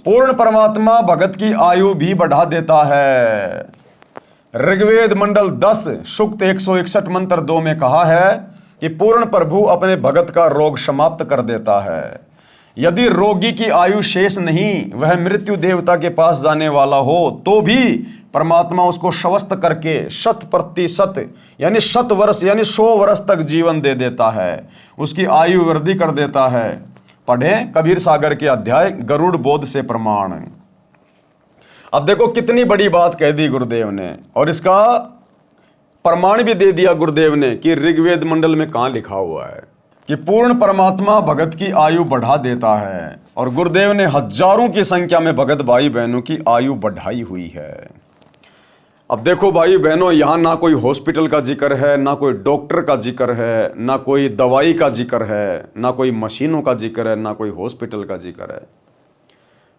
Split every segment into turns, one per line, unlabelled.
पूर्ण परमात्मा भगत की आयु भी बढ़ा देता है। ऋग्वेद मंडल 10 सूक्त 161 मंत्र 2 में कहा है कि पूर्ण प्रभु अपने भगत का रोग समाप्त कर देता है। यदि रोगी की आयु शेष नहीं, वह मृत्यु देवता के पास जाने वाला हो, तो भी परमात्मा उसको स्वस्थ करके 100% यानी 100 वर्ष यानी 100 वर्ष तक जीवन दे देता है, उसकी आयु वृद्धि कर देता है। पढ़ें कबीर सागर के अध्याय गरुड़ बोध से प्रमाण। अब देखो कितनी बड़ी बात कह दी गुरुदेव ने, और इसका प्रमाण भी दे दिया गुरुदेव ने कि ऋग्वेद मंडल में कहां लिखा हुआ है कि पूर्ण परमात्मा भगत की आयु बढ़ा देता है। और गुरुदेव ने हजारों की संख्या में भगत भाई बहनों की आयु बढ़ाई हुई है। अब देखो भाई बहनों, यहां ना कोई हॉस्पिटल का जिक्र है, ना कोई डॉक्टर का जिक्र है, ना कोई दवाई का जिक्र है, ना कोई मशीनों का जिक्र है, ना कोई हॉस्पिटल का जिक्र है।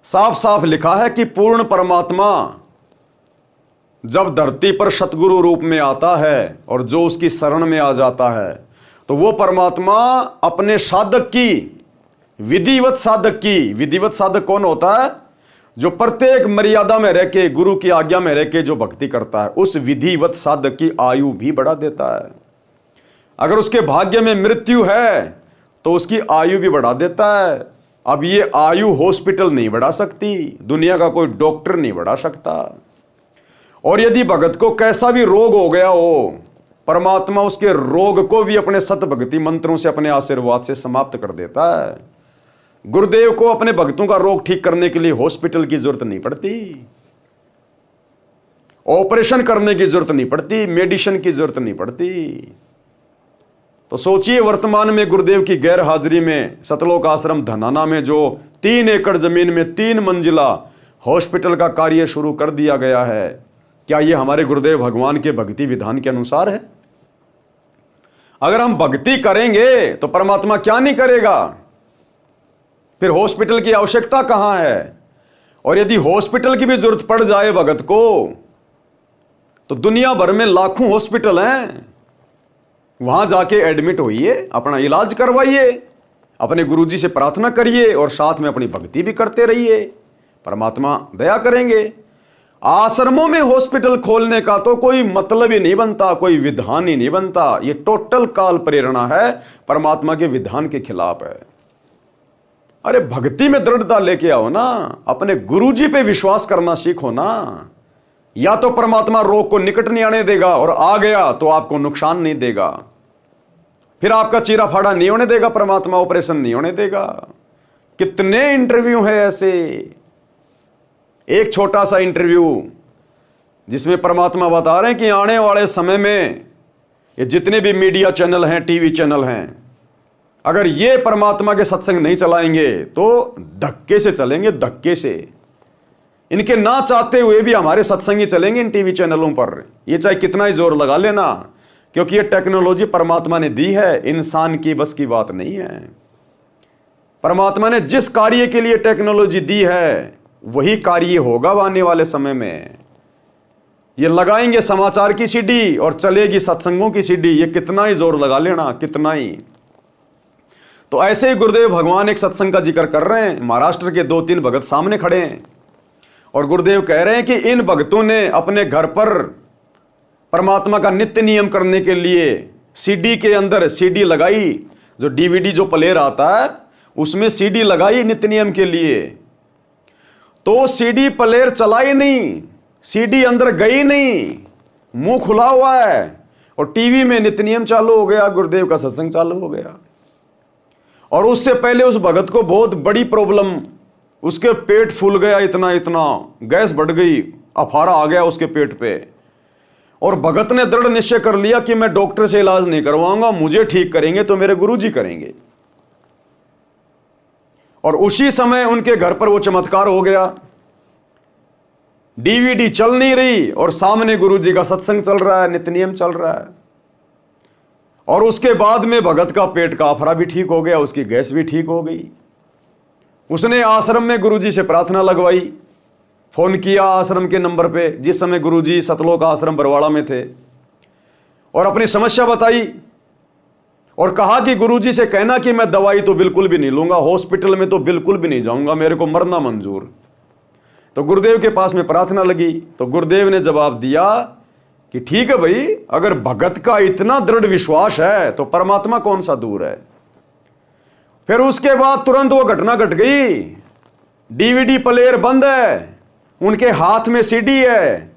साफ साफ लिखा है कि पूर्ण परमात्मा जब धरती पर सतगुरु रूप में आता है और जो उसकी शरण में आ जाता है, तो वो परमात्मा अपने साधक की, विधिवत साधक कौन होता है? जो प्रत्येक मर्यादा में रह के, गुरु की आज्ञा में रह के जो भक्ति करता है, उस विधिवत साधक की आयु भी बढ़ा देता है। अगर उसके भाग्य में मृत्यु है तो उसकी आयु भी बढ़ा देता है। अब ये आयु हॉस्पिटल नहीं बढ़ा सकती, दुनिया का कोई डॉक्टर नहीं बढ़ा सकता। और यदि भगत को कैसा भी रोग हो गया हो, परमात्मा उसके रोग को भी अपने सत भक्ति मंत्रों से, अपने आशीर्वाद से समाप्त कर देता है। गुरुदेव को अपने भक्तों का रोग ठीक करने के लिए हॉस्पिटल की जरूरत नहीं पड़ती, ऑपरेशन करने की जरूरत नहीं पड़ती, मेडिसिन की जरूरत नहीं पड़ती। तो सोचिए, वर्तमान में गुरुदेव की गैर हाजिरी में सतलोक आश्रम धनाना में जो 3 एकड़ जमीन में 3 मंजिला हॉस्पिटल का कार्य शुरू कर दिया गया है, क्या यह हमारे गुरुदेव भगवान के भक्ति विधान के अनुसार है? अगर हम भक्ति करेंगे तो परमात्मा क्या नहीं करेगा? फिर हॉस्पिटल की आवश्यकता कहां है? और यदि हॉस्पिटल की भी जरूरत पड़ जाए भगत को, तो दुनिया भर में लाखों हॉस्पिटल हैं, वहां जाके एडमिट होइए, अपना इलाज करवाइए, अपने गुरुजी से प्रार्थना करिए और साथ में अपनी भक्ति भी करते रहिए, परमात्मा दया करेंगे। आश्रमों में हॉस्पिटल खोलने का तो कोई मतलब ही नहीं बनता, कोई विधान ही नहीं बनता। ये टोटल काल प्रेरणा है, परमात्मा के विधान के खिलाफ है। अरे भक्ति में दृढ़ता लेके आओ ना, अपने गुरुजी पे विश्वास करना सीखो ना। या तो परमात्मा रोग को निकट नहीं आने देगा, और आ गया तो आपको नुकसान नहीं देगा, फिर आपका चीरा फाड़ा नहीं होने देगा परमात्मा, ऑपरेशन नहीं होने देगा। कितने इंटरव्यू है ऐसे। एक छोटा सा इंटरव्यू जिसमें परमात्मा बता रहे हैं कि आने वाले समय में ये जितने भी मीडिया चैनल हैं, टीवी चैनल हैं, अगर ये परमात्मा के सत्संग नहीं चलाएंगे तो धक्के से चलेंगे, धक्के से। इनके ना चाहते हुए भी हमारे सत्संग ही चलेंगे इन टीवी चैनलों पर, ये चाहे कितना ही जोर लगा लेना, क्योंकि ये टेक्नोलॉजी परमात्मा ने दी है, इंसान की बस की बात नहीं है। परमात्मा ने जिस कार्य के लिए टेक्नोलॉजी दी है वही कार्य होगा आने वाले समय में। ये लगाएंगे समाचार की सीडी और चलेगी सत्संगों की सीडी, ये कितना ही जोर लगा लेना, कितना ही। तो ऐसे ही गुरुदेव भगवान एक सत्संग का जिक्र कर रहे हैं, महाराष्ट्र के 2-3 भगत सामने खड़े हैं और गुरुदेव कह रहे हैं कि इन भक्तों ने अपने घर पर परमात्मा का नित्य नियम करने के लिए सीडी के अंदर सीडी लगाई, जो डीवीडी जो प्लेयर आता है उसमें सीडी लगाई नित्य नियम के लिए। तो सीडी प्लेयर चला ही नहीं, सीडी अंदर गई नहीं, मुंह खुला हुआ है, और टीवी में नित्य नियम चालू हो गया, गुरुदेव का सत्संग चालू हो गया। और उससे पहले उस भगत को बहुत बड़ी प्रॉब्लम, उसके पेट फूल गया, इतना गैस बढ़ गई, अफारा आ गया उसके पेट पे, और भगत ने दृढ़ निश्चय कर लिया कि मैं डॉक्टर से इलाज नहीं करवाऊंगा, मुझे ठीक करेंगे तो मेरे गुरुजी करेंगे। और उसी समय उनके घर पर वो चमत्कार हो गया, डीवीडी चल नहीं रही और सामने गुरुजी का सत्संग चल रहा है, नित्य नियम चल रहा है। और उसके बाद में भगत का पेट का अफरा भी ठीक हो गया, उसकी गैस भी ठीक हो गई। उसने आश्रम में गुरुजी से प्रार्थना लगवाई, फोन किया आश्रम के नंबर पे, जिस समय गुरुजी सतलोक आश्रम बरवाड़ा में थे, और अपनी समस्या बताई और कहा कि गुरुजी से कहना कि मैं दवाई तो बिल्कुल भी नहीं लूंगा, हॉस्पिटल में तो बिल्कुल भी नहीं जाऊंगा, मेरे को मरना मंजूर। तो गुरुदेव के पास में प्रार्थना लगी। तो गुरुदेव ने जवाब दिया कि ठीक है भाई, अगर भगत का इतना दृढ़ विश्वास है तो परमात्मा कौन सा दूर है। फिर उसके बाद तुरंत वो घटना घट गई, डीवीडी प्लेयर बंद है, उनके हाथ में सीडी है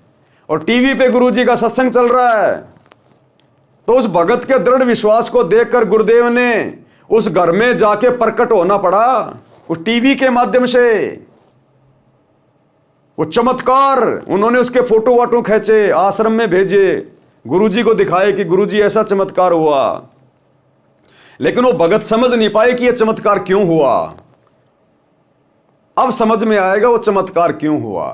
और टीवी पे गुरुजी का सत्संग चल रहा है। तो उस भगत के दृढ़ विश्वास को देखकर गुरुदेव ने उस घर में जाके प्रकट होना पड़ा उस टीवी के माध्यम से। वो चमत्कार, उन्होंने उसके फोटो वाटो खींचे, आश्रम में भेजे, गुरुजी को दिखाए कि गुरुजी ऐसा चमत्कार हुआ। लेकिन वो भगत समझ नहीं पाए कि यह चमत्कार क्यों हुआ। अब समझ में आएगा वो चमत्कार क्यों हुआ।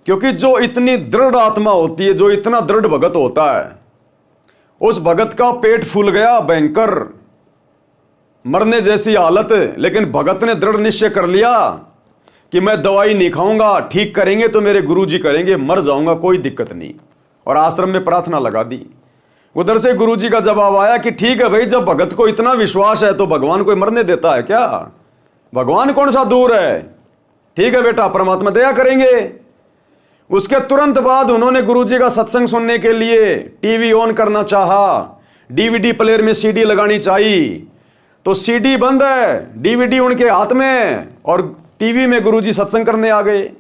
क्योंकि जो इतनी दृढ़ आत्मा होती है, जो इतना दृढ़ भगत होता है, उस भगत का पेट फूल गया, भयंकर मरने जैसी हालत, लेकिन भगत ने दृढ़ निश्चय कर लिया कि मैं दवाई नहीं खाऊंगा, ठीक करेंगे तो मेरे गुरुजी करेंगे, मर जाऊंगा कोई दिक्कत नहीं। और आश्रम में प्रार्थना लगा दी। उधर से गुरुजी का जवाब आया कि ठीक है भाई, जब भगत को इतना विश्वास है तो भगवान कोई मरने देता है क्या? भगवान कौन सा दूर है। ठीक है बेटा, परमात्मा दया करेंगे। उसके तुरंत बाद उन्होंने गुरुजी का सत्संग सुनने के लिए टीवी ऑन करना चाहा, डीवीडी प्लेयर में सीडी लगानी चाहिए, तो सीडी बंद है, डीवीडी उनके हाथ में और टीवी में गुरुजी सत्संग करने आ गए।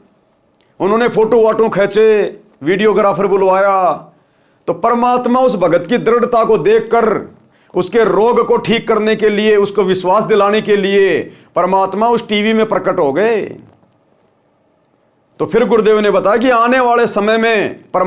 उन्होंने फोटो वाटो खींचे, वीडियोग्राफर बुलवाया। तो परमात्मा उस भगत की दृढ़ता को देखकर उसके रोग को ठीक करने के लिए, उसको विश्वास दिलाने के लिए परमात्मा उस टीवी में प्रकट हो गए। तो फिर गुरुदेव ने बताया कि आने वाले समय में परमात्मा